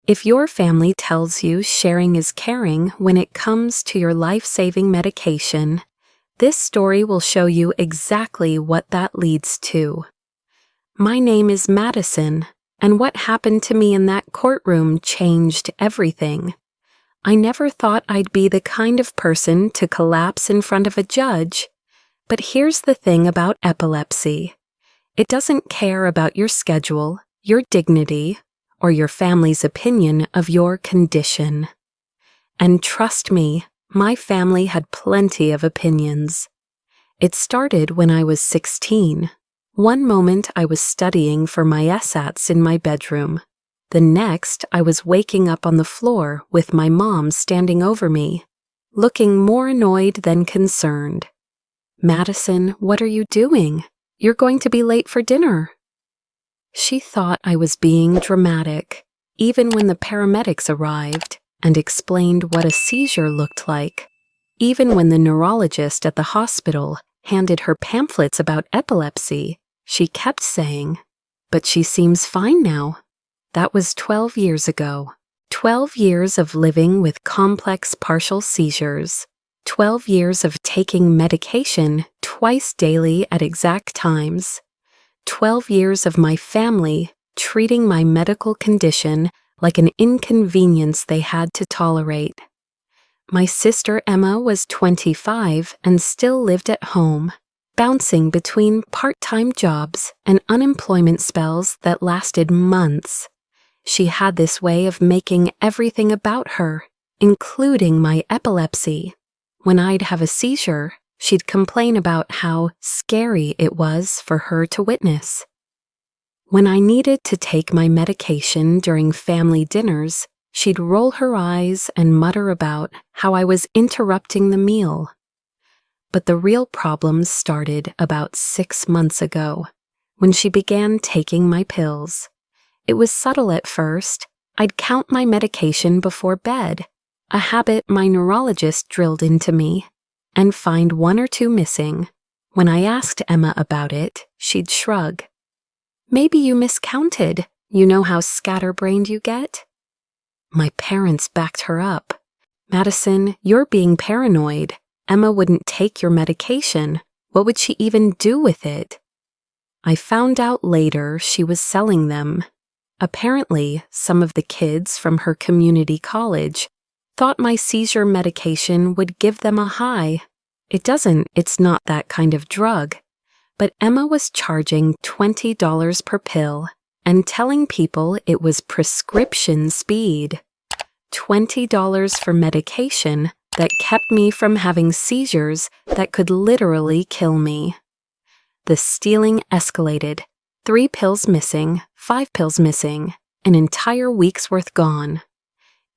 If your family tells you sharing is caring when it comes to your life-saving medication, this story will show you exactly what that leads to. My name is Madison, and what happened to me in that courtroom changed everything. I never thought I'd be the kind of person to collapse in front of a judge, but here's the thing about epilepsy. It doesn't care about your schedule, your dignity, or your family's opinion of your condition. And trust me, my family had plenty of opinions. It started when I was 16. One moment I was studying for my SATs in my bedroom. The next I was waking up on the floor with my mom standing over me, looking more annoyed than concerned. "Madison, what are you doing? You're going to be late for dinner." She thought I was being dramatic, even when the paramedics arrived and explained what a seizure looked like. Even when the neurologist at the hospital handed her pamphlets about epilepsy, she kept saying, "But she seems fine now." That was 12 years ago. 12 years of living with complex partial seizures. 12 years of taking medication twice daily at exact times. 12 years of my family treating my medical condition like an inconvenience they had to tolerate. My sister Emma was 25 and still lived at home, bouncing between part-time jobs and unemployment spells that lasted months. She had this way of making everything about her, including my epilepsy. When I'd have a seizure, she'd complain about how scary it was for her to witness. When I needed to take my medication during family dinners, she'd roll her eyes and mutter about how I was interrupting the meal. But the real problems started about 6 months ago, when she began taking my pills. It was subtle at first. I'd count my medication before bed, a habit my neurologist drilled into me, and find 1 or 2 missing. When I asked Emma about it, she'd shrug. "Maybe you miscounted. You know how scatterbrained you get?" My parents backed her up. "Madison, you're being paranoid. Emma wouldn't take your medication. What would she even do with it?" I found out later she was selling them. Apparently, some of the kids from her community college thought my seizure medication would give them a high. It doesn't, it's not that kind of drug. But Emma was charging $20 per pill and telling people it was prescription speed. $20 for medication that kept me from having seizures that could literally kill me. The stealing escalated. 3 pills missing, 5 pills missing, an entire week's worth gone.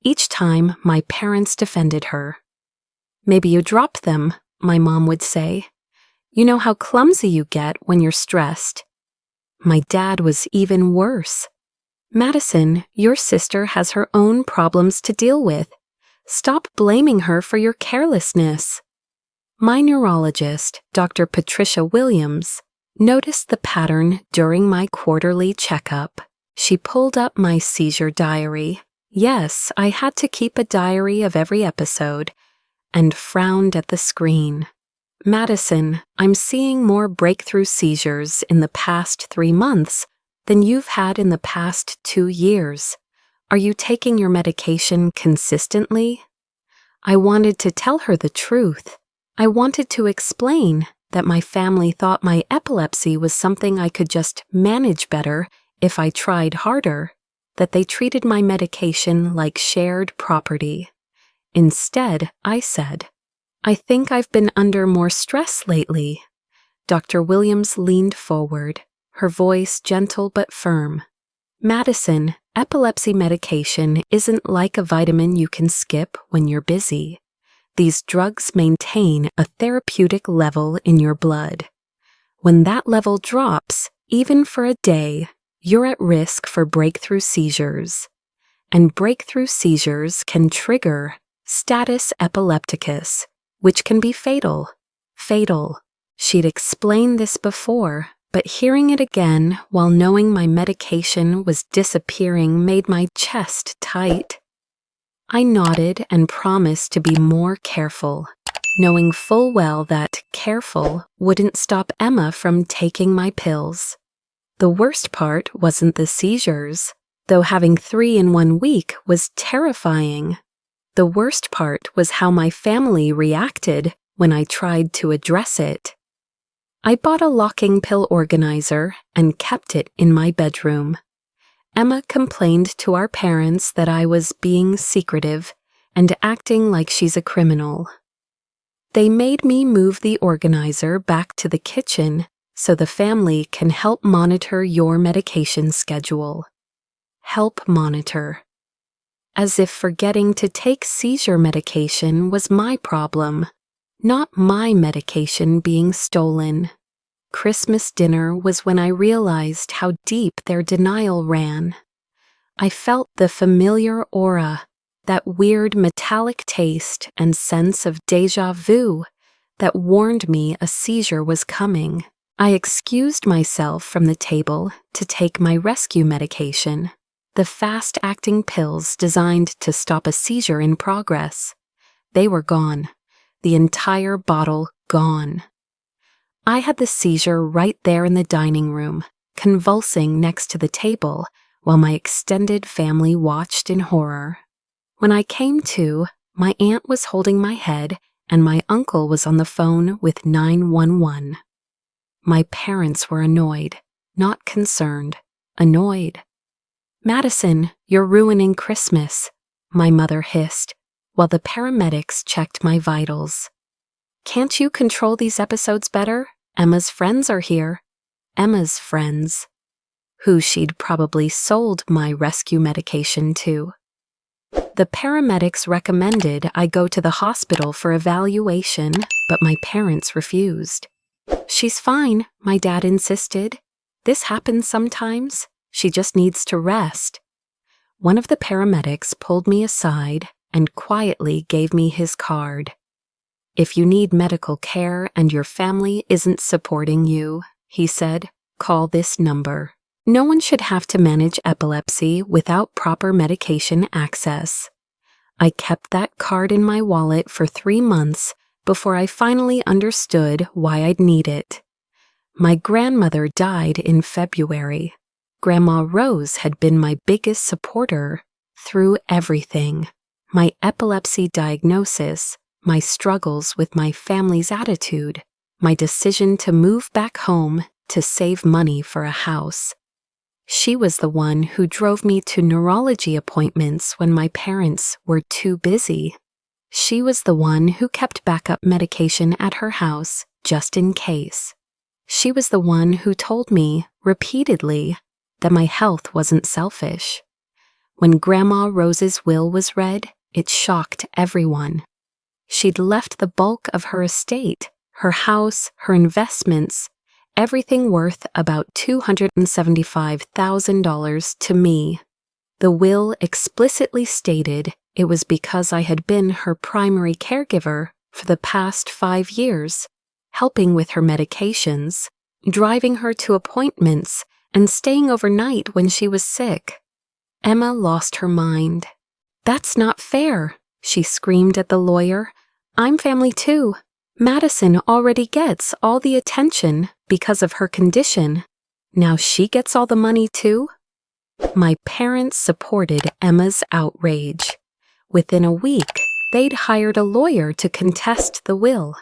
Each time, my parents defended her. "Maybe you dropped them," my mom would say. "You know how clumsy you get when you're stressed." My dad was even worse. "Madison, your sister has her own problems to deal with. Stop blaming her for your carelessness." My neurologist, Dr. Patricia Williams, noticed the pattern during my quarterly checkup. She pulled up my seizure diary. Yes, I had to keep a diary of every episode, and frowned at the screen. "Madison, I'm seeing more breakthrough seizures in the past 3 months than you've had in the past 2 years. Are you taking your medication consistently?" I wanted to tell her the truth. I wanted to explain that my family thought my epilepsy was something I could just manage better if I tried harder, that they treated my medication like shared property. Instead, I said, "I think I've been under more stress lately." Dr. Williams leaned forward, her voice gentle but firm. "Madison, epilepsy medication isn't like a vitamin you can skip when you're busy. These drugs maintain a therapeutic level in your blood. When that level drops, even for a day, you're at risk for breakthrough seizures. And breakthrough seizures can trigger status epilepticus, which can be fatal. Fatal. She'd explained this before, But hearing it again while knowing my medication was disappearing made my chest tight. I nodded and promised to be more careful, knowing full well that careful wouldn't stop Emma from taking my pills. The worst part wasn't the seizures, though having 3 in 1 week was terrifying. The worst part was how my family reacted when I tried to address it. I bought a locking pill organizer and kept it in my bedroom. Emma complained to our parents that I was being secretive and acting like she's a criminal. They made me move the organizer back to the kitchen so the family can help monitor your medication schedule. Help monitor. As if forgetting to take seizure medication was my problem, not my medication being stolen. Christmas dinner was when I realized how deep their denial ran. I felt the familiar aura, that weird metallic taste and sense of déjà vu that warned me a seizure was coming. I excused myself from the table to take my rescue medication, the fast-acting pills designed to stop a seizure in progress. They were gone, the entire bottle gone. I had the seizure right there in the dining room, convulsing next to the table while my extended family watched in horror. When I came to, my aunt was holding my head and my uncle was on the phone with 911. My parents were annoyed, not concerned, annoyed. "Madison, you're ruining Christmas," my mother hissed, while the paramedics checked my vitals. "Can't you control these episodes better? Emma's friends are here." Emma's friends, who she'd probably sold my rescue medication to. The paramedics recommended I go to the hospital for evaluation, but my parents refused. "She's fine," my dad insisted. "This happens sometimes. She just needs to rest." One of the paramedics pulled me aside and quietly gave me his card. "If you need medical care and your family isn't supporting you," he said, "call this number." No one should have to manage epilepsy without proper medication access. I kept that card in my wallet for 3 months before I finally understood why I'd need it. My grandmother died in February. Grandma Rose had been my biggest supporter through everything. My epilepsy diagnosis, my struggles with my family's attitude, my decision to move back home to save money for a house. She was the one who drove me to neurology appointments when my parents were too busy. She was the one who kept backup medication at her house just in case. She was the one who told me, repeatedly, that my health wasn't selfish. When Grandma Rose's will was read, it shocked everyone. She'd left the bulk of her estate, her house, her investments, everything worth about $275,000 to me. The will explicitly stated it was because I had been her primary caregiver for the past 5 years, helping with her medications, driving her to appointments, and staying overnight when she was sick. Emma lost her mind. "That's not fair," she screamed at the lawyer. "I'm family too. Madison already gets all the attention because of her condition. Now she gets all the money too?" My parents supported Emma's outrage. Within a week, they'd hired a lawyer to contest the will.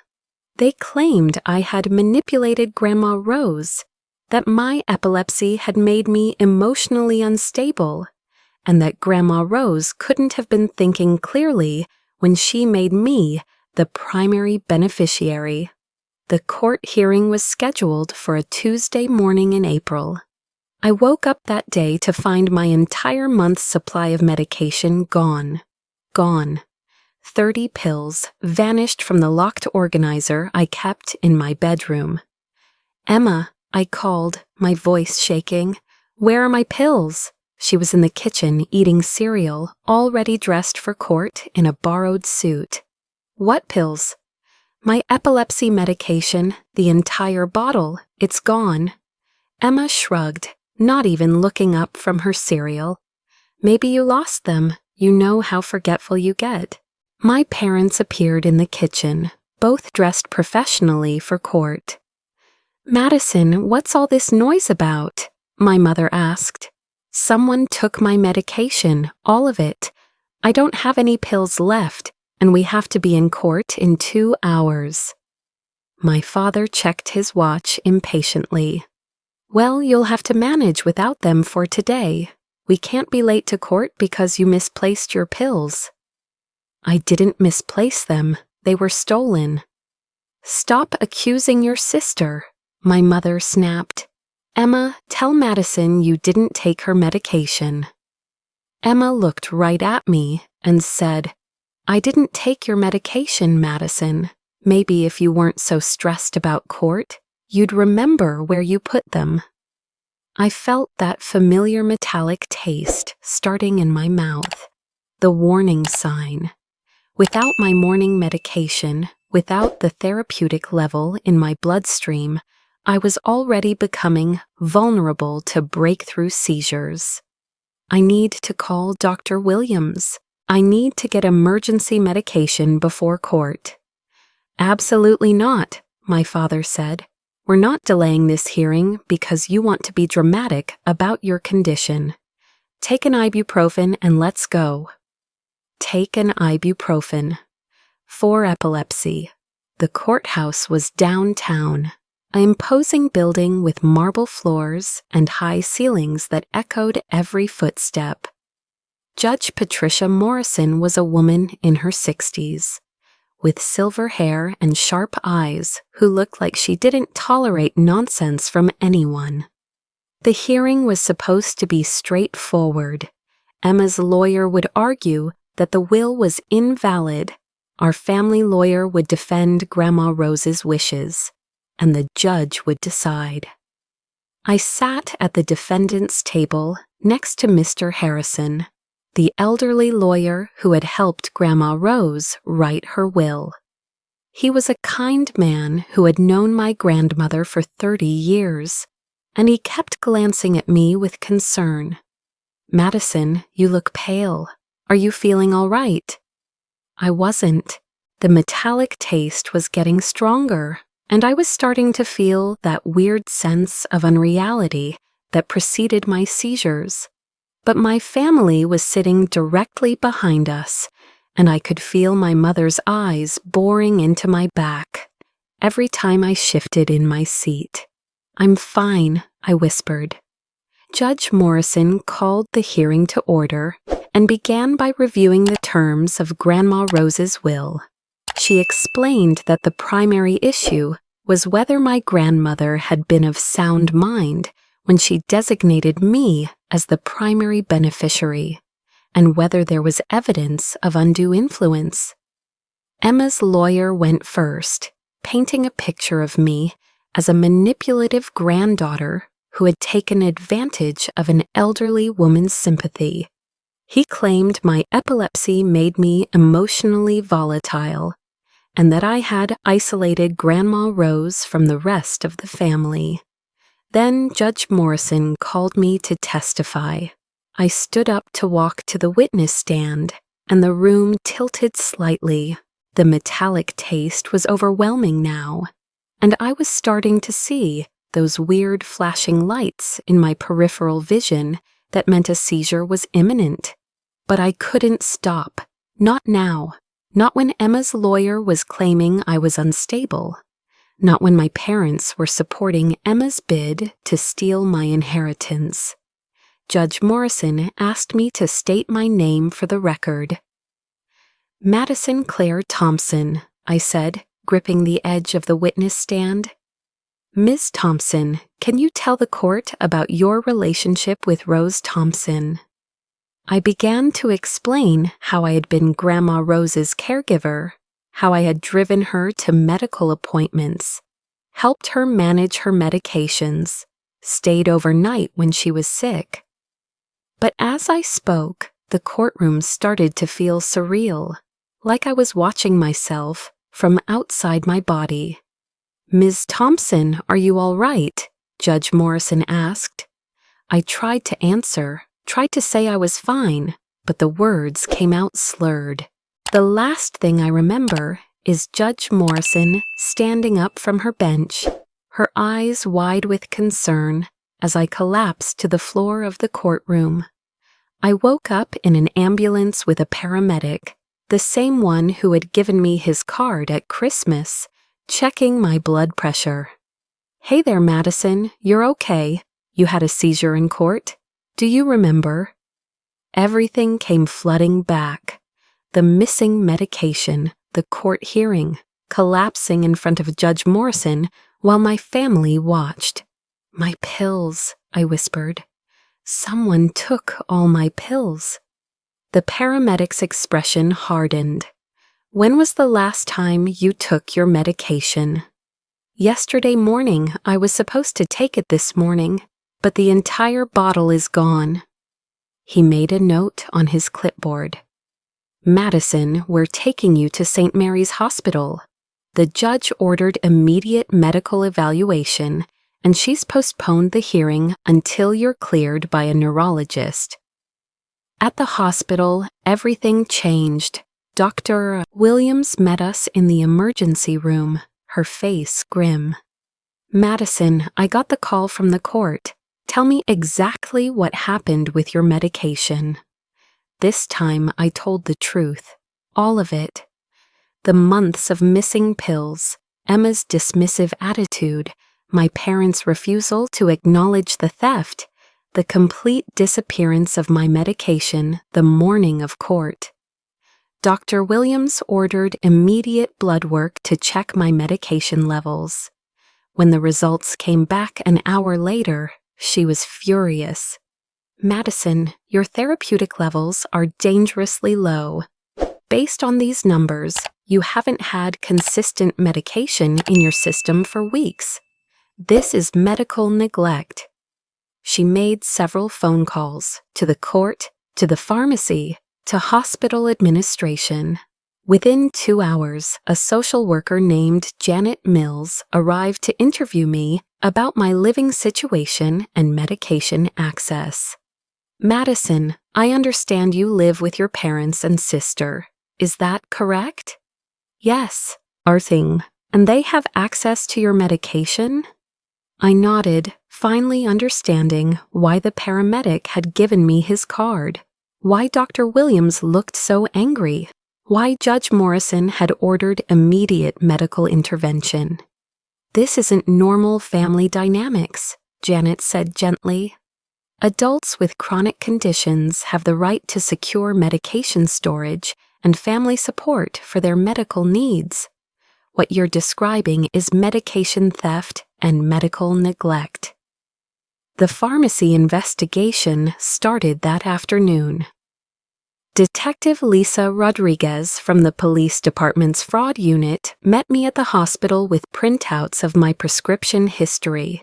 They claimed I had manipulated Grandma Rose, that my epilepsy had made me emotionally unstable, and that Grandma Rose couldn't have been thinking clearly when she made me the primary beneficiary. The court hearing was scheduled for a Tuesday morning in April. I woke up that day to find my entire month's supply of medication gone. Gone. 30 pills vanished from the locked organizer I kept in my bedroom. "Emma," I called, my voice shaking. "Where are my pills?" She was in the kitchen eating cereal, already dressed for court in a borrowed suit. "What pills?" "My epilepsy medication, the entire bottle. It's gone." Emma shrugged, not even looking up from her cereal. Maybe you lost them. You know how forgetful you get. My parents appeared in the kitchen, both dressed professionally for court. Madison, what's all this noise about? My mother asked. Someone took my medication, all of it. I don't have any pills left, and we have to be in court in 2 hours. My father checked his watch impatiently. Well, you'll have to manage without them for today. We can't be late to court because you misplaced your pills. I didn't misplace them. They were stolen. Stop accusing your sister, my mother snapped. Emma, tell Madison you didn't take her medication. Emma looked right at me and said, I didn't take your medication, Madison. Maybe if you weren't so stressed about court, you'd remember where you put them. I felt that familiar metallic taste starting in my mouth, the warning sign. Without my morning medication, without the therapeutic level in my bloodstream, I was already becoming vulnerable to breakthrough seizures. I need to call Dr. Williams. I need to get emergency medication before court. Absolutely not, my father said. We're not delaying this hearing because you want to be dramatic about your condition. Take an ibuprofen and let's go. Take an ibuprofen. For epilepsy. The courthouse was downtown, an imposing building with marble floors and high ceilings that echoed every footstep. Judge Patricia Morrison was a woman in her 60s, with silver hair and sharp eyes, who looked like she didn't tolerate nonsense from anyone. The hearing was supposed to be straightforward. Emma's lawyer would argue that the will was invalid. Our family lawyer would defend Grandma Rose's wishes, and the judge would decide. I sat at the defendant's table next to Mr. Harrison, the elderly lawyer who had helped Grandma Rose write her will. He was a kind man who had known my grandmother for 30 years, and he kept glancing at me with concern. Madison, you look pale. Are you feeling all right? I wasn't. The metallic taste was getting stronger, and I was starting to feel that weird sense of unreality that preceded my seizures. But my family was sitting directly behind us, and I could feel my mother's eyes boring into my back every time I shifted in my seat. I'm fine, I whispered. Judge Morrison called the hearing to order and began by reviewing the terms of Grandma Rose's will. She explained that the primary issue was whether my grandmother had been of sound mind when she designated me as the primary beneficiary, and whether there was evidence of undue influence. Emma's lawyer went first, painting a picture of me as a manipulative granddaughter who had taken advantage of an elderly woman's sympathy. He claimed my epilepsy made me emotionally volatile, and that I had isolated Grandma Rose from the rest of the family. Then Judge Morrison called me to testify. I stood up to walk to the witness stand, and the room tilted slightly. The metallic taste was overwhelming now, and I was starting to see those weird flashing lights in my peripheral vision that meant a seizure was imminent. But I couldn't stop. Not now. Not when Emma's lawyer was claiming I was unstable. Not when my parents were supporting Emma's bid to steal my inheritance. Judge Morrison asked me to state my name for the record. Madison Claire Thompson, I said, gripping the edge of the witness stand. Ms. Thompson, can you tell the court about your relationship with Rose Thompson? I began to explain how I had been Grandma Rose's caregiver, how I had driven her to medical appointments, helped her manage her medications, stayed overnight when she was sick. But as I spoke, the courtroom started to feel surreal, like I was watching myself from outside my body. Ms. Thompson, are you all right? Judge Morrison asked. I tried to answer, tried to say I was fine, but the words came out slurred. The last thing I remember is Judge Morrison standing up from her bench, her eyes wide with concern, as I collapsed to the floor of the courtroom. I woke up in an ambulance with a paramedic, the same one who had given me his card at Christmas, checking my blood pressure. Hey there, Madison, you're okay. You had a seizure in court. Do you remember? Everything came flooding back. The missing medication, the court hearing, collapsing in front of Judge Morrison while my family watched. My pills, I whispered. Someone took all my pills. The paramedic's expression hardened. When was the last time you took your medication? Yesterday morning. I was supposed to take it this morning, but the entire bottle is gone. He made a note on his clipboard. Madison, we're taking you to St. Mary's Hospital. The judge ordered immediate medical evaluation, and she's postponed the hearing until you're cleared by a neurologist. At the hospital, everything changed. Dr. Williams met us in the emergency room, her face grim. Madison, I got the call from the court. Tell me exactly what happened with your medication. This time I told the truth, all of it. The months of missing pills, Emma's dismissive attitude, my parents' refusal to acknowledge the theft, the complete disappearance of my medication the morning of court. Dr. Williams ordered immediate blood work to check my medication levels. When the results came back an hour later, she was furious. Madison, your therapeutic levels are dangerously low. Based on these numbers, you haven't had consistent medication in your system for weeks. This is medical neglect. She made several phone calls to the court, to the pharmacy, to hospital administration. Within 2 hours, a social worker named Janet Mills arrived to interview me about my living situation and medication access. Madison, I understand you live with your parents and sister. Is that correct? Yes, Arthing. And they have access to your medication? I nodded, finally understanding why the paramedic had given me his card, why Dr. Williams looked so angry, why Judge Morrison had ordered immediate medical intervention. This isn't normal family dynamics, Janet said gently. Adults with chronic conditions have the right to secure medication storage and family support for their medical needs. What you're describing is medication theft and medical neglect. The pharmacy investigation started that afternoon. Detective Lisa Rodriguez from the police department's fraud unit met me at the hospital with printouts of my prescription history.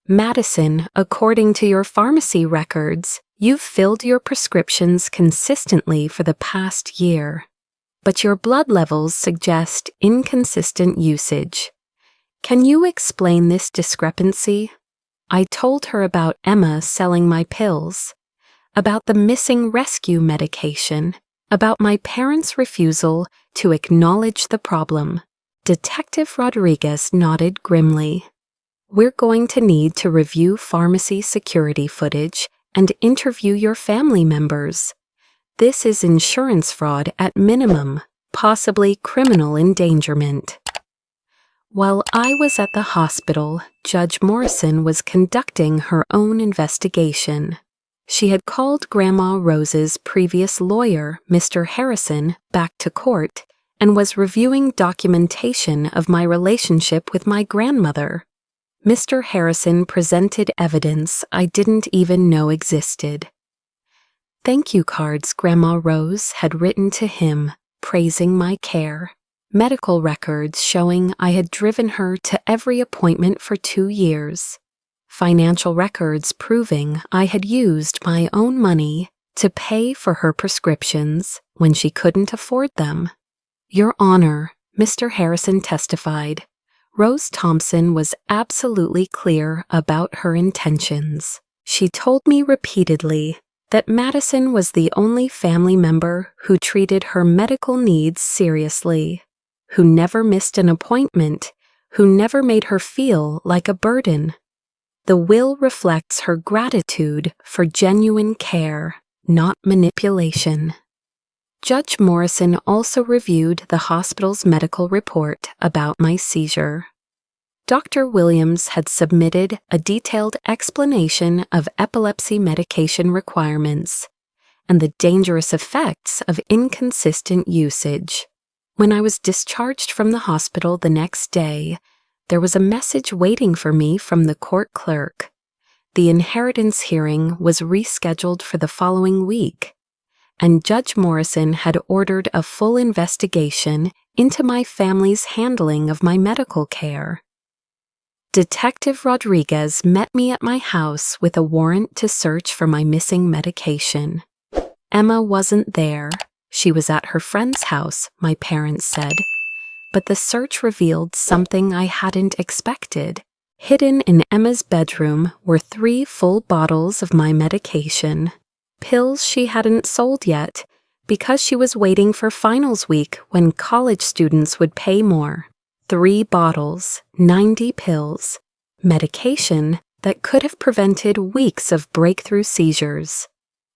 Madison, according to your pharmacy records, you've filled your prescriptions consistently for the past year, but your blood levels suggest inconsistent usage. Can you explain this discrepancy? I told her about Emma selling my pills, about the missing rescue medication, about my parents' refusal to acknowledge the problem. Detective Rodriguez nodded grimly. We're going to need to review pharmacy security footage and interview your family members. This is insurance fraud at minimum, possibly criminal endangerment. While I was at the hospital, Judge Morrison was conducting her own investigation. She had called Grandma Rose's previous lawyer, Mr. Harrison, back to court and was reviewing documentation of my relationship with my grandmother. Mr. Harrison presented evidence I didn't even know existed. Thank you cards Grandma Rose had written to him, praising my care. Medical records showing I had driven her to every appointment for 2 years. Financial records proving I had used my own money to pay for her prescriptions when she couldn't afford them. Your Honor, Mr. Harrison testified, Rose Thompson was absolutely clear about her intentions. She told me repeatedly that Madison was the only family member who treated her medical needs seriously, who never missed an appointment, who never made her feel like a burden. The will reflects her gratitude for genuine care, not manipulation. Judge Morrison also reviewed the hospital's medical report about my seizure. Dr. Williams had submitted a detailed explanation of epilepsy medication requirements and the dangerous effects of inconsistent usage. When I was discharged from the hospital the next day, there was a message waiting for me from the court clerk. The inheritance hearing was rescheduled for the following week, and Judge Morrison had ordered a full investigation into my family's handling of my medical care. Detective Rodriguez met me at my house with a warrant to search for my missing medication. Emma wasn't there. She was at her friend's house, my parents said. But the search revealed something I hadn't expected. Hidden in Emma's bedroom were 3 full bottles of my medication, pills she hadn't sold yet because she was waiting for finals week when college students would pay more. 3 bottles, 90 pills, medication that could have prevented weeks of breakthrough seizures.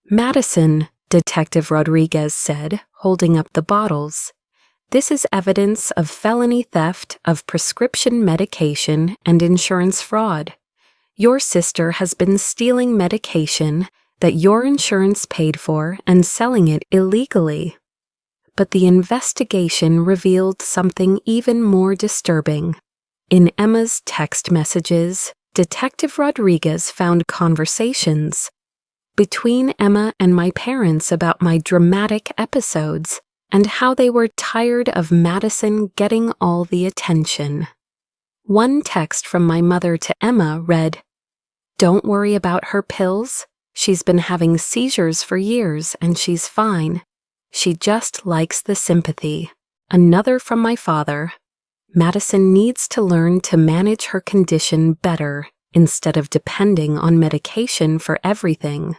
Madison, Detective Rodriguez said, holding up the bottles. This is evidence of felony theft of prescription medication and insurance fraud. Your sister has been stealing medication that your insurance paid for and selling it illegally. But the investigation revealed something even more disturbing. In Emma's text messages, Detective Rodriguez found conversations between Emma and my parents about my dramatic episodes and how they were tired of Madison getting all the attention. One text from my mother to Emma read, "Don't worry about her pills. She's been having seizures for years and she's fine. She just likes the sympathy." Another from my father, "Madison needs to learn to manage her condition better instead of depending on medication for everything."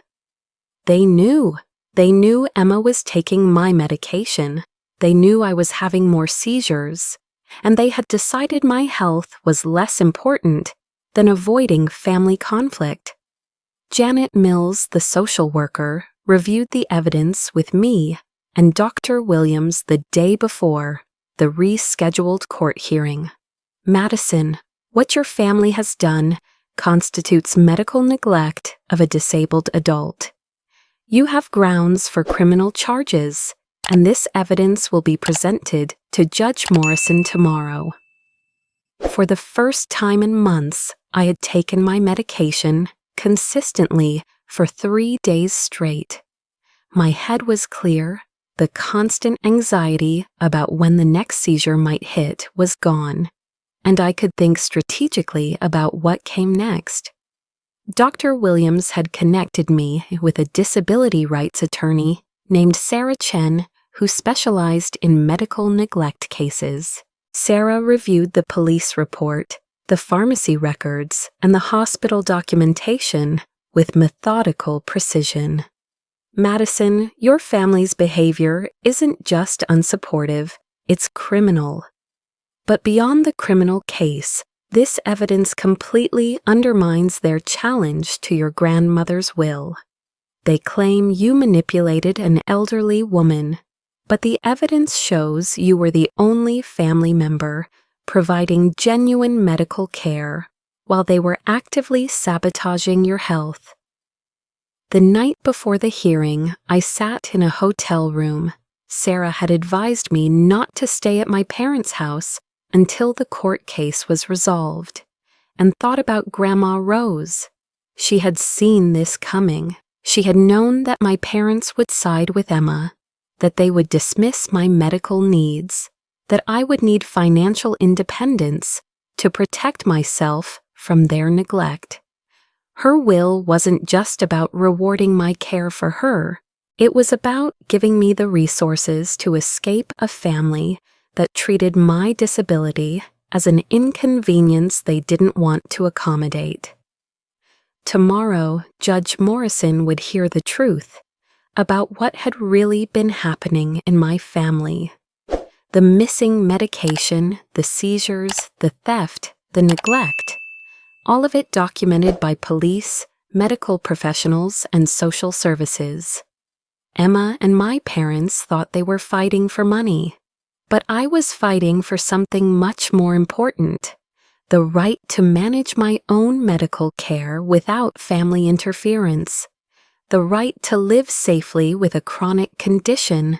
They knew Emma was taking my medication. They knew I was having more seizures, and they had decided my health was less important than avoiding family conflict. Janet Mills, the social worker, reviewed the evidence with me and Dr. Williams the day before the rescheduled court hearing. "Madison, what your family has done constitutes medical neglect of a disabled adult. You have grounds for criminal charges, and this evidence will be presented to Judge Morrison tomorrow." For the first time in months, I had taken my medication consistently for 3 days straight. My head was clear. The constant anxiety about when the next seizure might hit was gone, and I could think strategically about what came next. Dr. Williams had connected me with a disability rights attorney named Sarah Chen, who specialized in medical neglect cases. Sarah reviewed the police report, the pharmacy records, and the hospital documentation with methodical precision. "Madison, your family's behavior isn't just unsupportive, it's criminal. But beyond the criminal case, this evidence completely undermines their challenge to your grandmother's will. They claim you manipulated an elderly woman, but the evidence shows you were the only family member providing genuine medical care while they were actively sabotaging your health." The night before the hearing, I sat in a hotel room. Sarah had advised me not to stay at my parents' house until the court case was resolved, and thought about Grandma Rose. She had seen this coming. She had known that my parents would side with Emma, that they would dismiss my medical needs, that I would need financial independence to protect myself from their neglect. Her will wasn't just about rewarding my care for her. It was about giving me the resources to escape a family that treated my disability as an inconvenience they didn't want to accommodate. Tomorrow, Judge Morrison would hear the truth about what had really been happening in my family. The missing medication, the seizures, the theft, the neglect, all of it documented by police, medical professionals, and social services. Emma and my parents thought they were fighting for money, but I was fighting for something much more important: the right to manage my own medical care without family interference, the right to live safely with a chronic condition,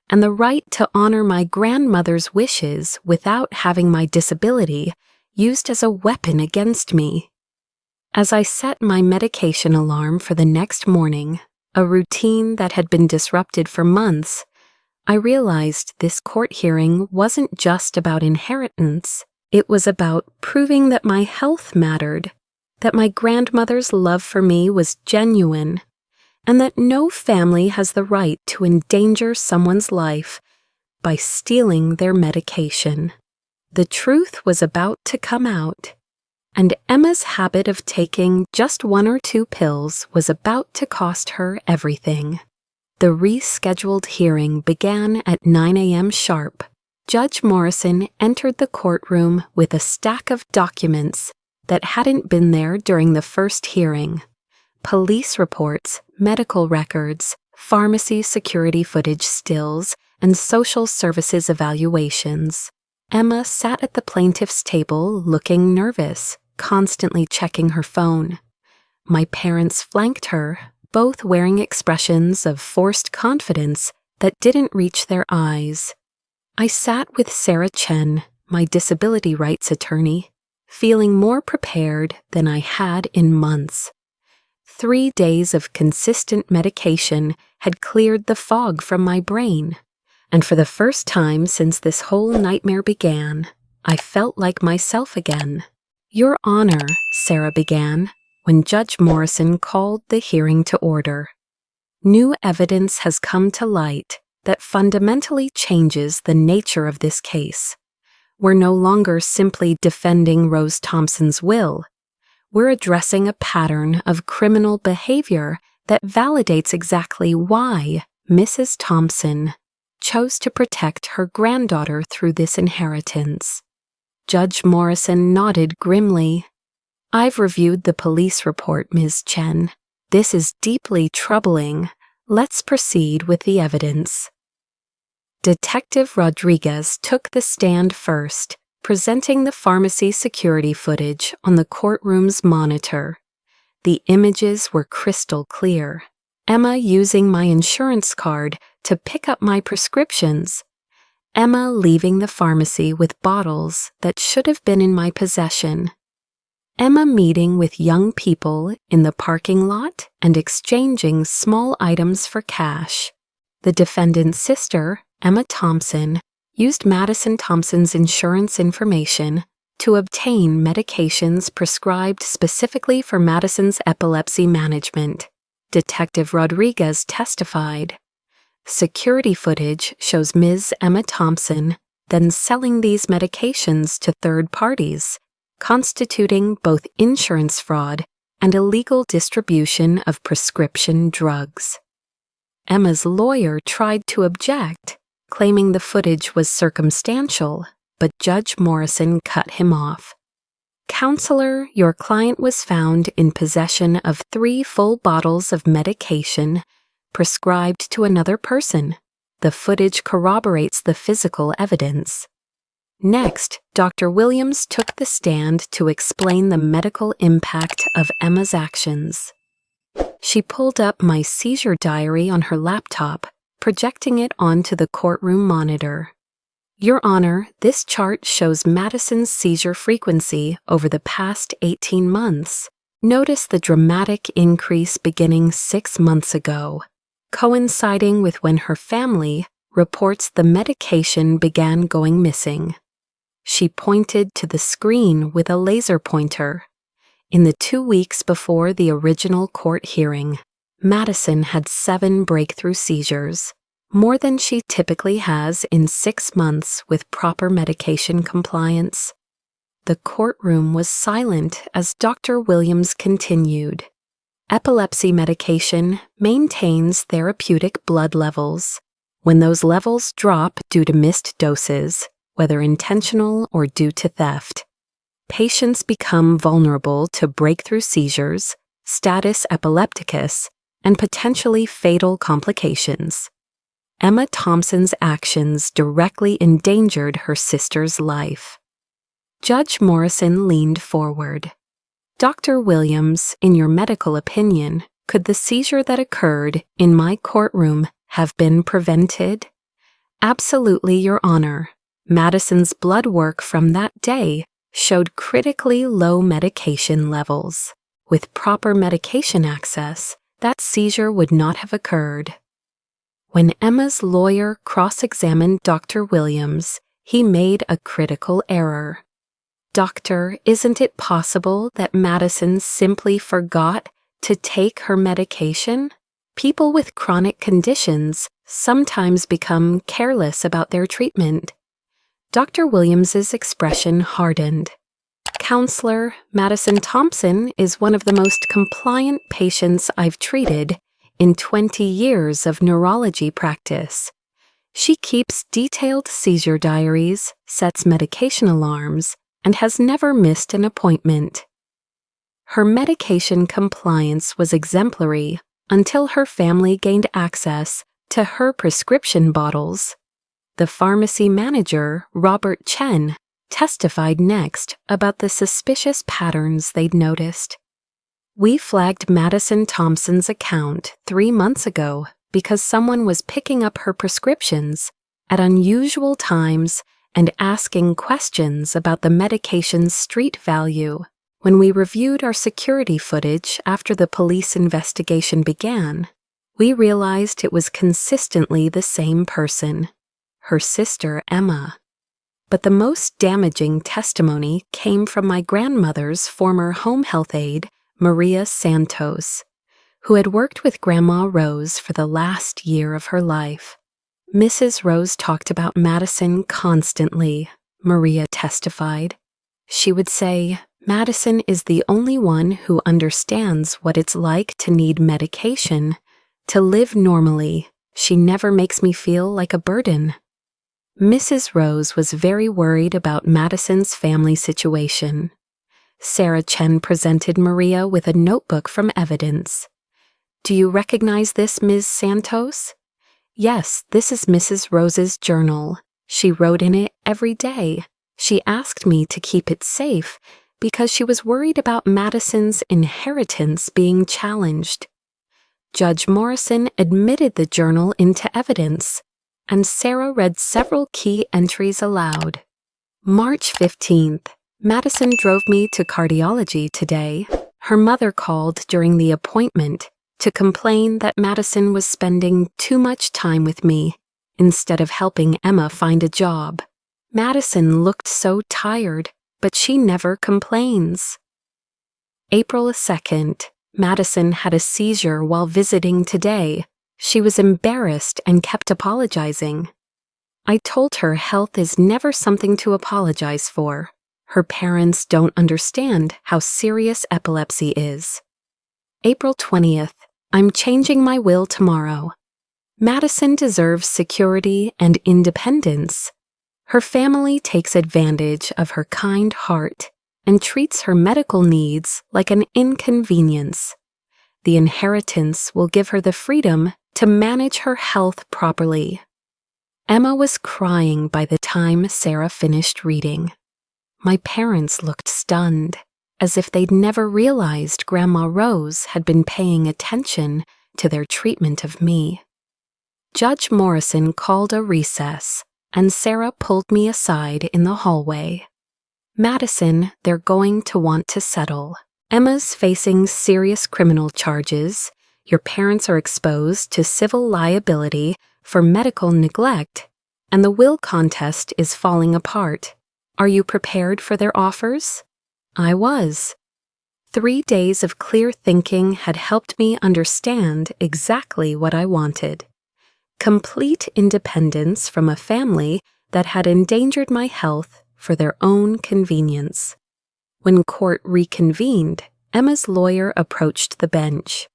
and the right to honor my grandmother's wishes without having my disability used as a weapon against me. As I set my medication alarm for the next morning, a routine that had been disrupted for months, I realized this court hearing wasn't just about inheritance. It was about proving that my health mattered, that my grandmother's love for me was genuine, and that no family has the right to endanger someone's life by stealing their medication. The truth was about to come out, and Emma's habit of taking just 1 or 2 pills was about to cost her everything. The rescheduled hearing began at 9 a.m. sharp. Judge Morrison entered the courtroom with a stack of documents that hadn't been there during the first hearing: police reports, medical records, pharmacy security footage stills, and social services evaluations. Emma sat at the plaintiff's table looking nervous, constantly checking her phone. My parents flanked her, both wearing expressions of forced confidence that didn't reach their eyes. I sat with Sarah Chen, my disability rights attorney, feeling more prepared than I had in months. 3 days of consistent medication had cleared the fog from my brain, and for the first time since this whole nightmare began, I felt like myself again. "Your Honor," Sarah began, when Judge Morrison called the hearing to order. "New evidence has come to light that fundamentally changes the nature of this case. We're no longer simply defending Rose Thompson's will. We're addressing a pattern of criminal behavior that validates exactly why Mrs. Thompson chose to protect her granddaughter through this inheritance." Judge Morrison nodded grimly. "I've reviewed the police report, Ms. Chen. This is deeply troubling. Let's proceed with the evidence." Detective Rodriguez took the stand first, presenting the pharmacy security footage on the courtroom's monitor. The images were crystal clear. Emma using my insurance card to pick up my prescriptions. Emma leaving the pharmacy with bottles that should have been in my possession. Emma meeting with young people in the parking lot and exchanging small items for cash. The defendant's sister, Emma Thompson, used Madison Thompson's insurance information to obtain medications prescribed specifically for Madison's epilepsy management. Detective Rodriguez testified. Security footage shows Ms. Emma Thompson then selling these medications to third parties, constituting both insurance fraud and illegal distribution of prescription drugs. Emma's lawyer tried to object, claiming the footage was circumstantial, but Judge Morrison cut him off. "Counselor, your client was found in possession of 3 full bottles of medication prescribed to another person. The footage corroborates the physical evidence." Next, Dr. Williams took the stand to explain the medical impact of Emma's actions. She pulled up my seizure diary on her laptop, projecting it onto the courtroom monitor. "Your Honor, this chart shows Madison's seizure frequency over the past 18 months. Notice the dramatic increase beginning 6 months ago, coinciding with when her family reports the medication began going missing." She pointed to the screen with a laser pointer. In the 2 weeks before the original court hearing, Madison had 7 breakthrough seizures, more than she typically has in 6 months with proper medication compliance. The courtroom was silent as Dr. Williams continued. Epilepsy medication maintains therapeutic blood levels. When those levels drop due to missed doses, whether intentional or due to theft, patients become vulnerable to breakthrough seizures, status epilepticus, and potentially fatal complications. Emma Thompson's actions directly endangered her sister's life. Judge Morrison leaned forward. Dr. Williams, in your medical opinion, could the seizure that occurred in my courtroom have been prevented? Absolutely, Your Honor. Madison's blood work from that day showed critically low medication levels. With proper medication access, that seizure would not have occurred. When Emma's lawyer cross-examined Dr. Williams, he made a critical error. Doctor, isn't it possible that Madison simply forgot to take her medication? People with chronic conditions sometimes become careless about their treatment. Dr. Williams's expression hardened. Counselor, Madison Thompson is one of the most compliant patients I've treated in 20 years of neurology practice. She keeps detailed seizure diaries, sets medication alarms, and has never missed an appointment. Her medication compliance was exemplary until her family gained access to her prescription bottles. The pharmacy manager, Robert Chen, testified next about the suspicious patterns they'd noticed. We flagged Madison Thompson's account 3 months ago because someone was picking up her prescriptions at unusual times and asking questions about the medication's street value. When we reviewed our security footage after the police investigation began, we realized it was consistently the same person, her sister Emma. But the most damaging testimony came from my grandmother's former home health aide, Maria Santos, who had worked with Grandma Rose for the last year of her life. Mrs. Rose talked about Madison constantly, Maria testified. She would say, Madison is the only one who understands what it's like to need medication, to live normally. She never makes me feel like a burden. Mrs. Rose was very worried about Madison's family situation. Sarah Chen presented Maria with a notebook from evidence. Do you recognize this, Ms. Santos? Yes, this is Mrs. Rose's journal. She wrote in it every day. She asked me to keep it safe because she was worried about Madison's inheritance being challenged. Judge Morrison admitted the journal into evidence, and Sarah read several key entries aloud. March 15th. Madison drove me to cardiology today. Her mother called during the appointment to complain that Madison was spending too much time with me instead of helping Emma find a job. Madison looked so tired, but she never complains. April 2nd. Madison had a seizure while visiting today. She was embarrassed and kept apologizing. I told her health is never something to apologize for. Her parents don't understand how serious epilepsy is. April 20th. I'm changing my will tomorrow. Madison deserves security and independence. Her family takes advantage of her kind heart and treats her medical needs like an inconvenience. The inheritance will give her the freedom to manage her health properly. Emma was crying by the time Sarah finished reading. My parents looked stunned, as if they'd never realized Grandma Rose had been paying attention to their treatment of me. Judge Morrison called a recess, and Sarah pulled me aside in the hallway. Madison, they're going to want to settle. Emma's facing serious criminal charges. Your parents are exposed to civil liability for medical neglect, and the will contest is falling apart. Are you prepared for their offers? I was. 3 days of clear thinking had helped me understand exactly what I wanted. Complete independence from a family that had endangered my health for their own convenience. When court reconvened, Emma's lawyer approached the bench.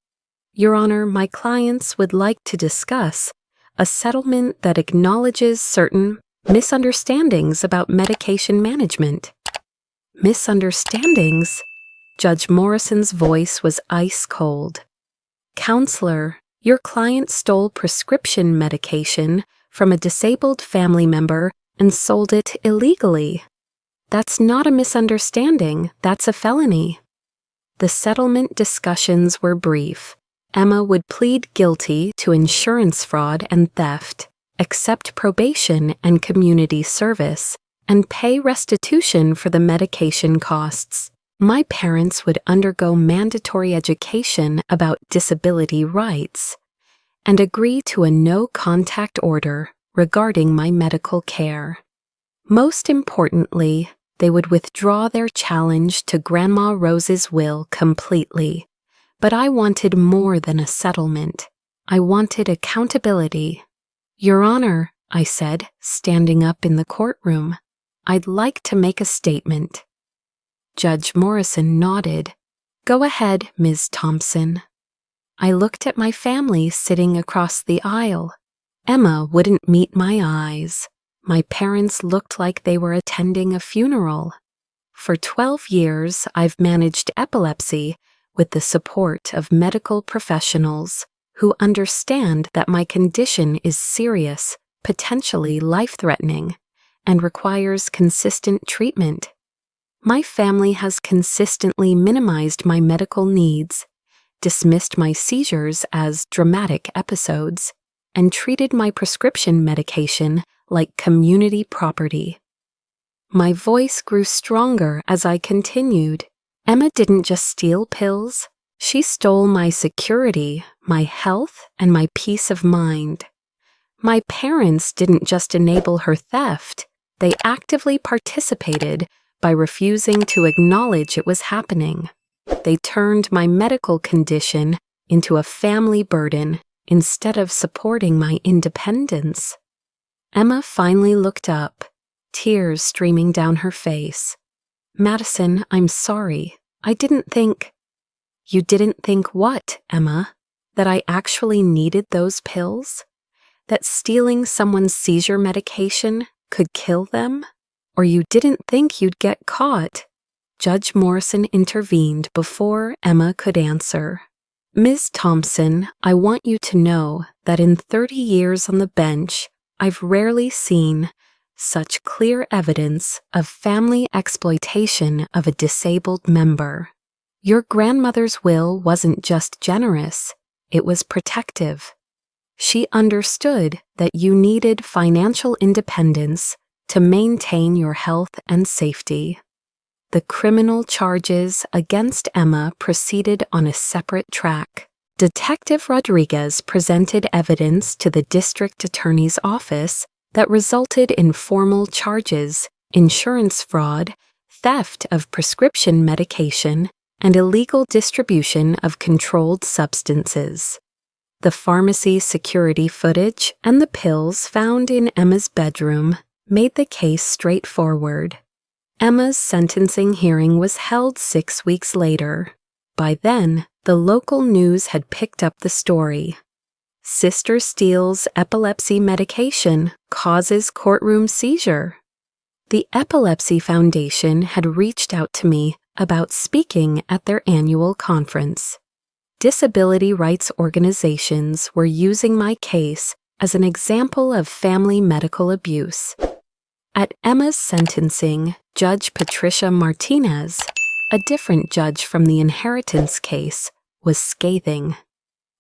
"Your Honor, my clients would like to discuss a settlement that acknowledges certain misunderstandings about medication management." "Misunderstandings?" Judge Morrison's voice was ice cold. "Counselor, your client stole prescription medication from a disabled family member and sold it illegally. That's not a misunderstanding, that's a felony." The settlement discussions were brief. Emma would plead guilty to insurance fraud and theft, accept probation and community service, and pay restitution for the medication costs. My parents would undergo mandatory education about disability rights and agree to a no-contact order regarding my medical care. Most importantly, they would withdraw their challenge to Grandma Rose's will completely. But I wanted more than a settlement. I wanted accountability. "Your Honor," I said, standing up in the courtroom, "I'd like to make a statement." Judge Morrison nodded. "Go ahead, Ms. Thompson." I looked at my family sitting across the aisle. Emma wouldn't meet my eyes. My parents looked like they were attending a funeral. For 12 years, I've managed epilepsy with the support of medical professionals who understand that my condition is serious, potentially life-threatening, and requires consistent treatment. My family has consistently minimized my medical needs, dismissed my seizures as dramatic episodes, and treated my prescription medication like community property. My voice grew stronger as I continued. Emma didn't just steal pills. She stole my security, my health, and my peace of mind. My parents didn't just enable her theft. They actively participated by refusing to acknowledge it was happening. They turned my medical condition into a family burden instead of supporting my independence. Emma finally looked up, tears streaming down her face. "Madison, I'm sorry. I didn't think—" "You didn't think what, Emma? That I actually needed those pills? That stealing someone's seizure medication could kill them? Or you didn't think you'd get caught?" Judge Morrison intervened before Emma could answer. "Ms. Thompson, I want you to know that in 30 years on the bench, I've rarely seen such clear evidence of family exploitation of a disabled member. Your grandmother's will wasn't just generous, it was protective. She understood that you needed financial independence to maintain your health and safety. The criminal charges against Emma proceeded on a separate track. Detective Rodriguez presented evidence to the district attorney's office that resulted in formal charges, insurance fraud, theft of prescription medication, and illegal distribution of controlled substances. The pharmacy security footage and the pills found in Emma's bedroom made the case straightforward. Emma's sentencing hearing was held 6 weeks later. By then, the local news had picked up the story. Sister steals epilepsy medication, causes courtroom seizure. The Epilepsy Foundation had reached out to me about speaking at their annual conference. Disability rights organizations were using my case as an example of family medical abuse. At Emma's sentencing, Judge Patricia Martinez, a different judge from the inheritance case, was scathing.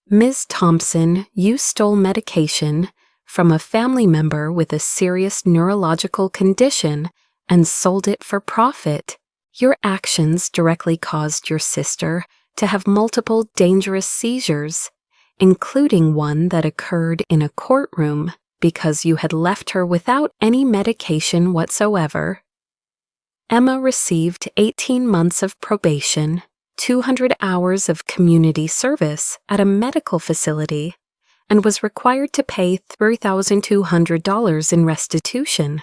"Ms. Thompson, you stole medication from a family member with a serious neurological condition and sold it for profit. Your actions directly caused your sister to have multiple dangerous seizures, including one that occurred in a courtroom because you had left her without any medication whatsoever." Emma received 18 months of probation, 200 hours of community service at a medical facility, and was required to pay $3,200 in restitution,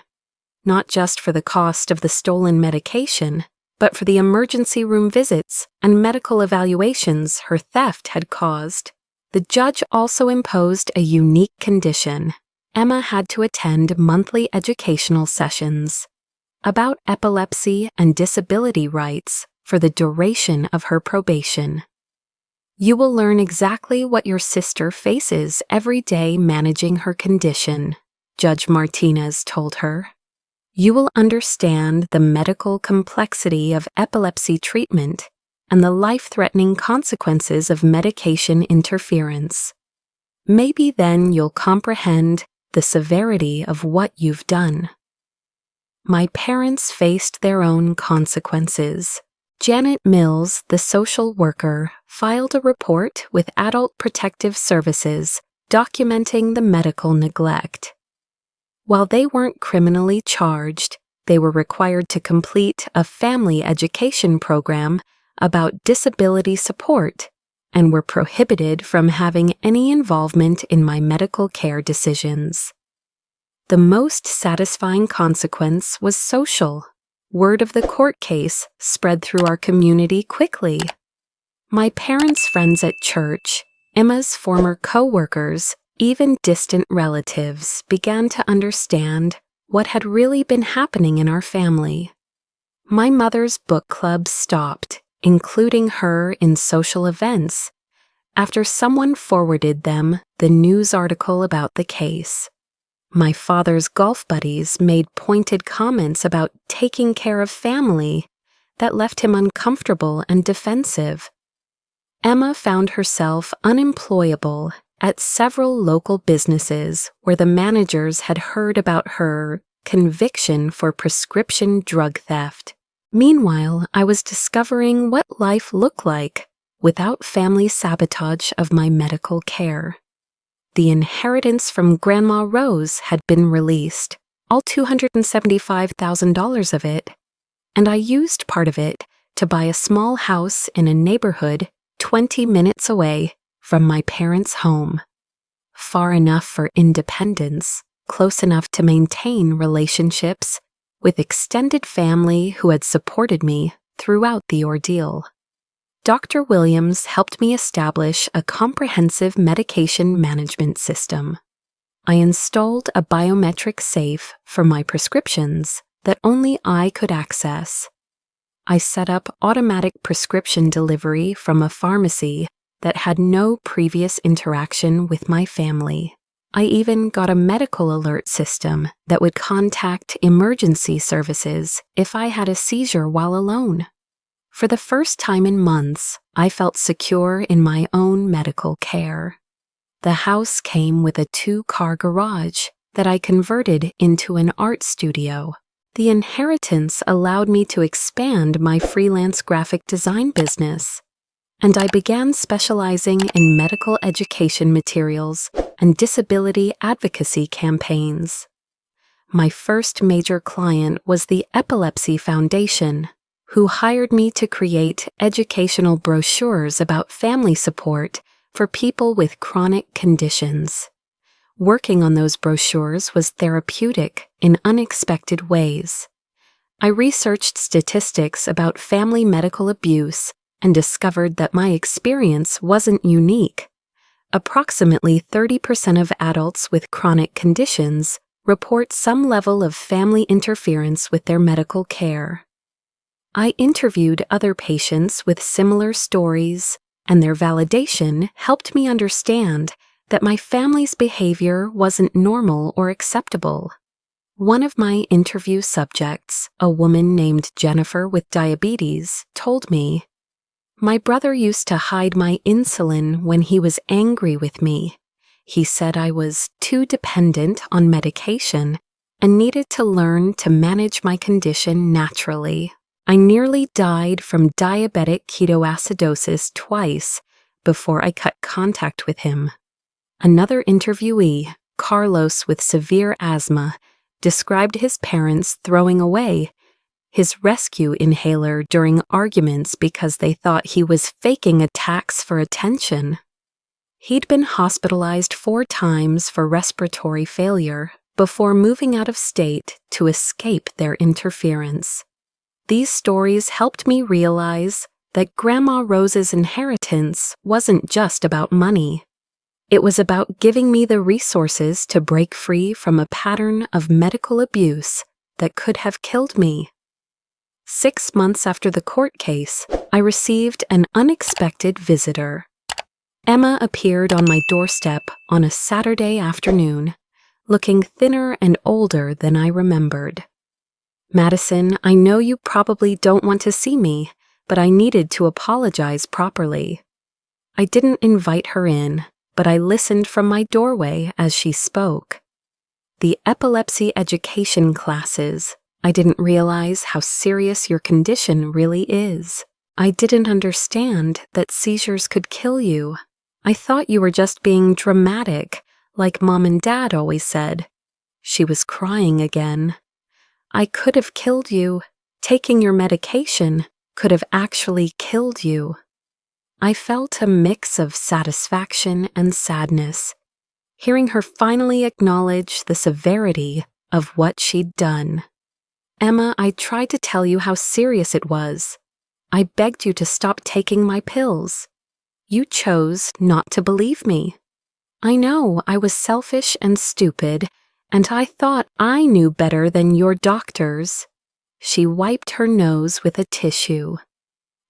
not just for the cost of the stolen medication, but for the emergency room visits and medical evaluations her theft had caused. The judge also imposed a unique condition. Emma had to attend monthly educational sessions about epilepsy and disability rights for the duration of her probation. You will learn exactly what your sister faces every day managing her condition, Judge Martinez told her. You will understand the medical complexity of epilepsy treatment and the life-threatening consequences of medication interference. Maybe then you'll comprehend the severity of what you've done. My parents faced their own consequences. Janet Mills, the social worker, filed a report with Adult Protective Services documenting the medical neglect. While they weren't criminally charged, they were required to complete a family education program about disability support and were prohibited from having any involvement in my medical care decisions. The most satisfying consequence was social. Word of the court case spread through our community quickly. My parents' friends at church, Emma's former co-workers, even distant relatives began to understand what had really been happening in our family. My mother's book club stopped, including her in social events, after someone forwarded them the news article about the case. My father's golf buddies made pointed comments about taking care of family that left him uncomfortable and defensive. Emma found herself unemployable at several local businesses where the managers had heard about her conviction for prescription drug theft. Meanwhile, I was discovering what life looked like without family sabotage of my medical care. The inheritance from Grandma Rose had been released, all $275,000 of it, and I used part of it to buy a small house in a neighborhood 20 minutes away from my parents' home. Far enough for independence, close enough to maintain relationships with extended family who had supported me throughout the ordeal. Dr. Williams helped me establish a comprehensive medication management system. I installed a biometric safe for my prescriptions that only I could access. I set up automatic prescription delivery from a pharmacy that had no previous interaction with my family. I even got a medical alert system that would contact emergency services if I had a seizure while alone. For the first time in months, I felt secure in my own medical care. The house came with a 2-car garage that I converted into an art studio. The inheritance allowed me to expand my freelance graphic design business, and I began specializing in medical education materials and disability advocacy campaigns. My first major client was the Epilepsy Foundation, who hired me to create educational brochures about family support for people with chronic conditions. Working on those brochures was therapeutic in unexpected ways. I researched statistics about family medical abuse and discovered that my experience wasn't unique. Approximately 30% of adults with chronic conditions report some level of family interference with their medical care. I interviewed other patients with similar stories, and their validation helped me understand that my family's behavior wasn't normal or acceptable. One of my interview subjects, a woman named Jennifer with diabetes, told me, "My brother used to hide my insulin when he was angry with me. He said I was too dependent on medication and needed to learn to manage my condition naturally. I nearly died from diabetic ketoacidosis twice before I cut contact with him." Another interviewee, Carlos with severe asthma, described his parents throwing away his rescue inhaler during arguments because they thought he was faking attacks for attention. He'd been hospitalized 4 times for respiratory failure before moving out of state to escape their interference. These stories helped me realize that Grandma Rose's inheritance wasn't just about money. It was about giving me the resources to break free from a pattern of medical abuse that could have killed me. 6 months after the court case, I received an unexpected visitor. Emma appeared on my doorstep on a Saturday afternoon, looking thinner and older than I remembered. "Madison, I know you probably don't want to see me, but I needed to apologize properly." I didn't invite her in, but I listened from my doorway as she spoke. "The epilepsy education classes. I didn't realize how serious your condition really is. I didn't understand that seizures could kill you. I thought you were just being dramatic, like Mom and Dad always said." She was crying again. "I could have killed you. Taking your medication could have actually killed you." I felt a mix of satisfaction and sadness, hearing her finally acknowledge the severity of what she'd done. "Emma, I tried to tell you how serious it was. I begged you to stop taking my pills. You chose not to believe me. I know I was selfish and stupid, and I thought I knew better than your doctors." She wiped her nose with a tissue.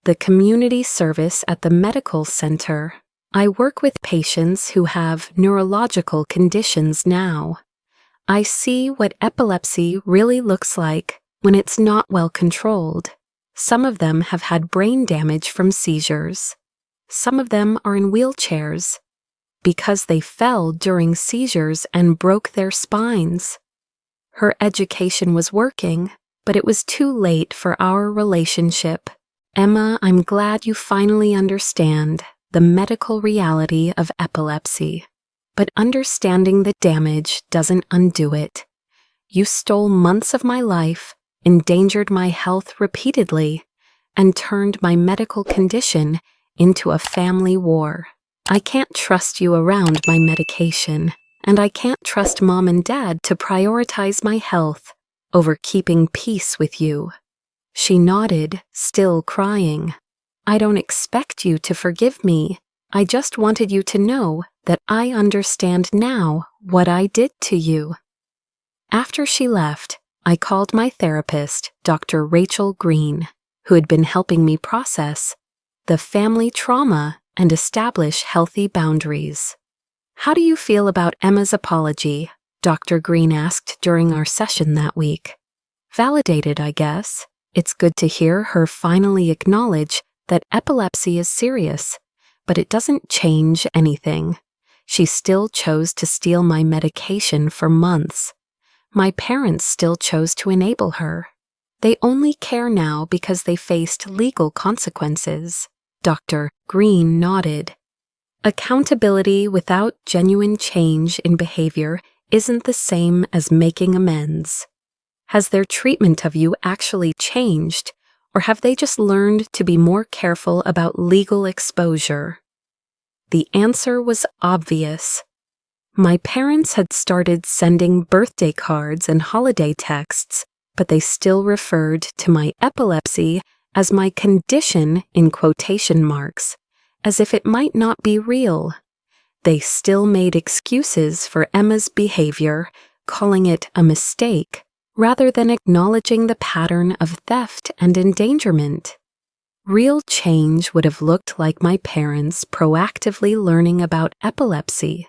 "The community service at the medical center. I work with patients who have neurological conditions now. I see what epilepsy really looks like when it's not well controlled. Some of them have had brain damage from seizures. Some of them are in wheelchairs because they fell during seizures and broke their spines." Her education was working, but it was too late for our relationship. "Emma, I'm glad you finally understand the medical reality of epilepsy, but understanding the damage doesn't undo it. You stole months of my life, endangered my health repeatedly, and turned my medical condition into a family war. I can't trust you around my medication, and I can't trust Mom and Dad to prioritize my health over keeping peace with you." She nodded, still crying. "I don't expect you to forgive me. I just wanted you to know that I understand now what I did to you." After she left, I called my therapist, Dr. Rachel Green, who had been helping me process the family trauma and establish healthy boundaries. "How do you feel about Emma's apology?" Dr. Green asked during our session that week. "Validated, I guess. It's good to hear her finally acknowledge that epilepsy is serious, but it doesn't change anything. She still chose to steal my medication for months. My parents still chose to enable her. They only care now because they faced legal consequences." Dr. Green nodded. "Accountability without genuine change in behavior isn't the same as making amends. Has their treatment of you actually changed, or have they just learned to be more careful about legal exposure?" The answer was obvious. My parents had started sending birthday cards and holiday texts, but they still referred to my epilepsy as my condition in quotation marks, as if it might not be real. They still made excuses for Emma's behavior, calling it a mistake, rather than acknowledging the pattern of theft and endangerment. Real change would have looked like my parents proactively learning about epilepsy,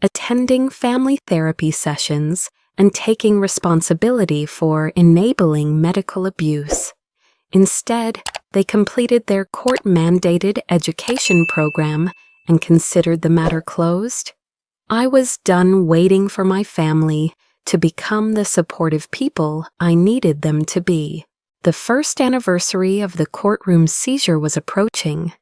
attending family therapy sessions, and taking responsibility for enabling medical abuse. Instead, they completed their court-mandated education program and considered the matter closed. I was done waiting for my family to become the supportive people I needed them to be. The first anniversary of the courtroom seizure was approaching,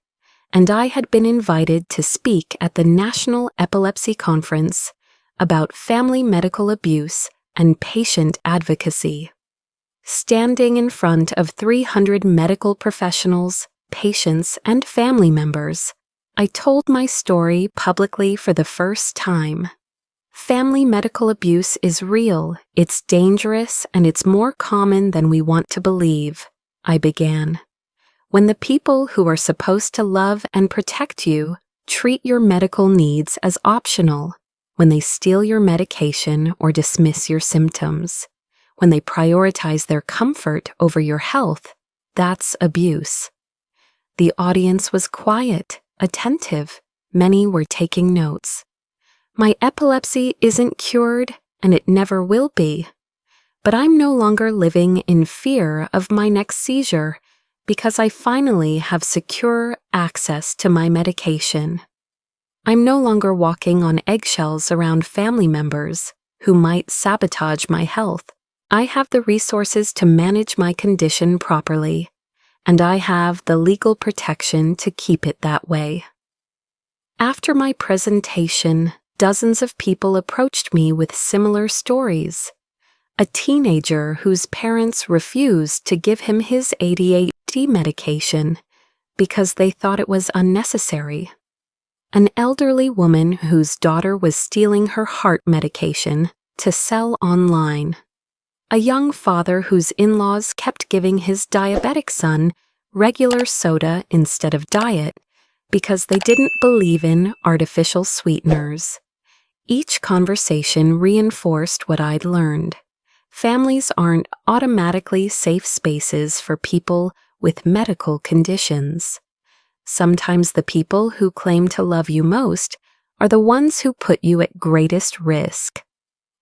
and I had been invited to speak at the National Epilepsy Conference about family medical abuse and patient advocacy. Standing in front of 300 medical professionals, patients, and family members, I told my story publicly for the first time. Family medical abuse is real, it's dangerous, and it's more common than we want to believe. I began. When the people who are supposed to love and protect you treat your medical needs as optional, when they steal your medication or dismiss your symptoms, when they prioritize their comfort over your health, that's abuse. The audience was quiet, attentive. Many were taking notes. My epilepsy isn't cured, and it never will be. But I'm no longer living in fear of my next seizure because I finally have secure access to my medication. I'm no longer walking on eggshells around family members who might sabotage my health. I have the resources to manage my condition properly, and I have the legal protection to keep it that way. After my presentation, dozens of people approached me with similar stories. A teenager whose parents refused to give him his ADHD medication because they thought it was unnecessary. An elderly woman whose daughter was stealing her heart medication to sell online. A young father whose in-laws kept giving his diabetic son regular soda instead of diet because they didn't believe in artificial sweeteners. Each conversation reinforced what I'd learned. Families aren't automatically safe spaces for people with medical conditions. Sometimes the people who claim to love you most are the ones who put you at greatest risk.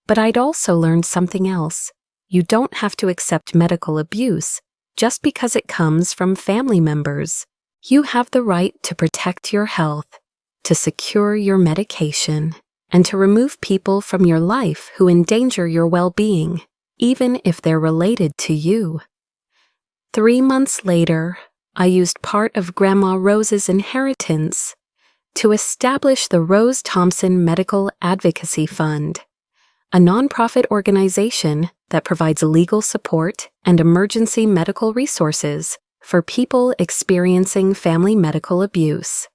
But I'd also learned something else. You don't have to accept medical abuse just because it comes from family members. You have the right to protect your health, to secure your medication, and to remove people from your life who endanger your well-being, even if they're related to you. 3 months later, I used part of Grandma Rose's inheritance to establish the Rose Thompson Medical Advocacy Fund, a nonprofit organization that provides legal support and emergency medical resources for people experiencing family medical abuse.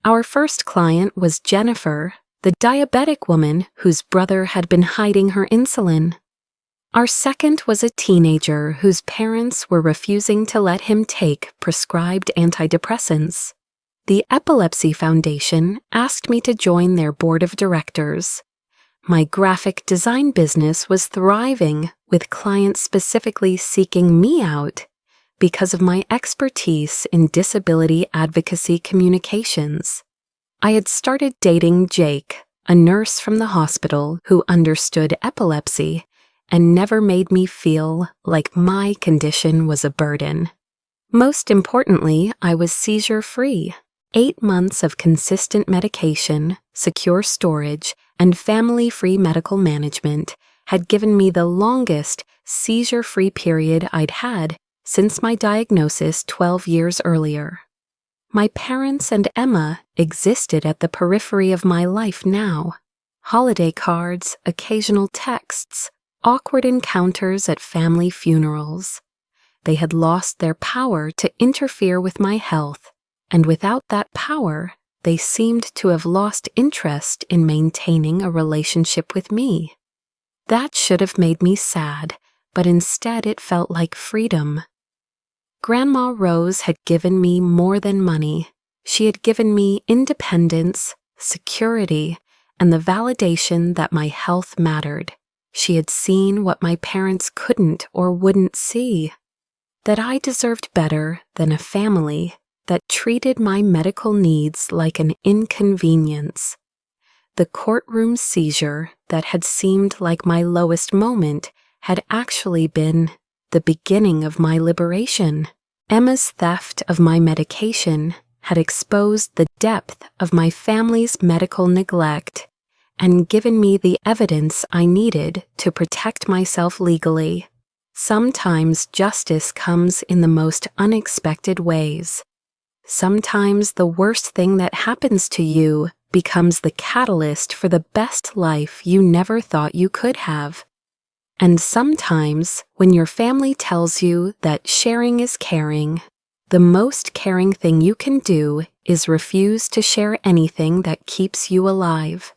Our first client was Jennifer, the diabetic woman whose brother had been hiding her insulin. Our second was a teenager whose parents were refusing to let him take prescribed antidepressants. The Epilepsy Foundation asked me to join their board of directors. My graphic design business was thriving, with clients specifically seeking me out because of my expertise in disability advocacy communications. I had started dating Jake, a nurse from the hospital who understood epilepsy and never made me feel like my condition was a burden. Most importantly, I was seizure-free. 8 months of consistent medication, secure storage, and family-free medical management had given me the longest seizure-free period I'd had since my diagnosis 12 years earlier. My parents and Emma existed at the periphery of my life now. Holiday cards, occasional texts, awkward encounters at family funerals. They had lost their power to interfere with my health, and without that power, they seemed to have lost interest in maintaining a relationship with me. That should have made me sad, but instead it felt like freedom. Grandma Rose had given me more than money. She had given me independence, security, and the validation that my health mattered. She had seen what my parents couldn't or wouldn't see, that I deserved better than a family that treated my medical needs like an inconvenience. The courtroom seizure that had seemed like my lowest moment had actually been the beginning of my liberation. Emma's theft of my medication had exposed the depth of my family's medical neglect and given me the evidence I needed to protect myself legally. Sometimes justice comes in the most unexpected ways. Sometimes the worst thing that happens to you becomes the catalyst for the best life you never thought you could have. And sometimes, when your family tells you that sharing is caring, the most caring thing you can do is refuse to share anything that keeps you alive.